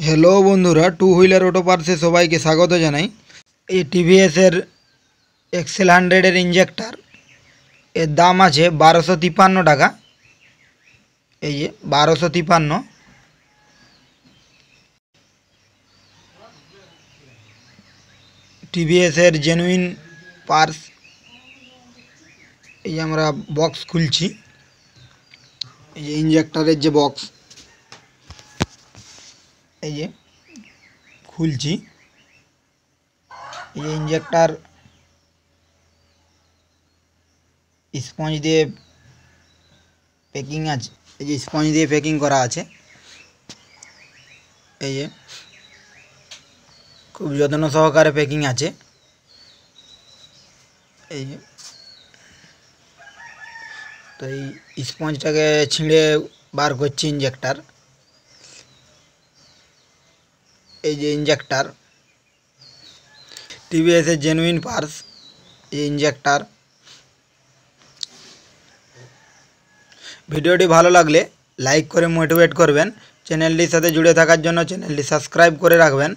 Hello বন্ধুরা, two wheeler auto পার্টসে সবাইকে স্বাগত জানাই। এই টিভিএসের এক্সেল 100-এর ইঞ্জেক্টার এর দাম আছে 1253 টাকা। এই যে 1253। টিভিএসের জেনুইন পার্টস। এই যে আমরা বক্স খুলছি, এই যে ইঞ্জেক্টারের যে বক্স, এই যে খুলছি। এই যে ইঞ্জেক্টার স্পঞ্জ দিয়ে প্যাকিং আছে, এই যে স্পঞ্জ দিয়ে প্যাকিং করা আছে। এই যে খুব যত্ন সহকারে প্যাকিং আছে। এই যে তো এই স্পঞ্জটাকে ছিঁড়ে বার করছি ইঞ্জেক্টার। এই যে ইঞ্জেক্টার টিভিএসের জেনুইন পার্টস, এই ইঞ্জেক্টার। ভিডিওটি ভালো লাগলে লাইক করে মোটিভেট করবেন। চ্যানেলটির সাথে জুড়ে থাকার জন্য চ্যানেলটি সাবস্ক্রাইব করে রাখবেন।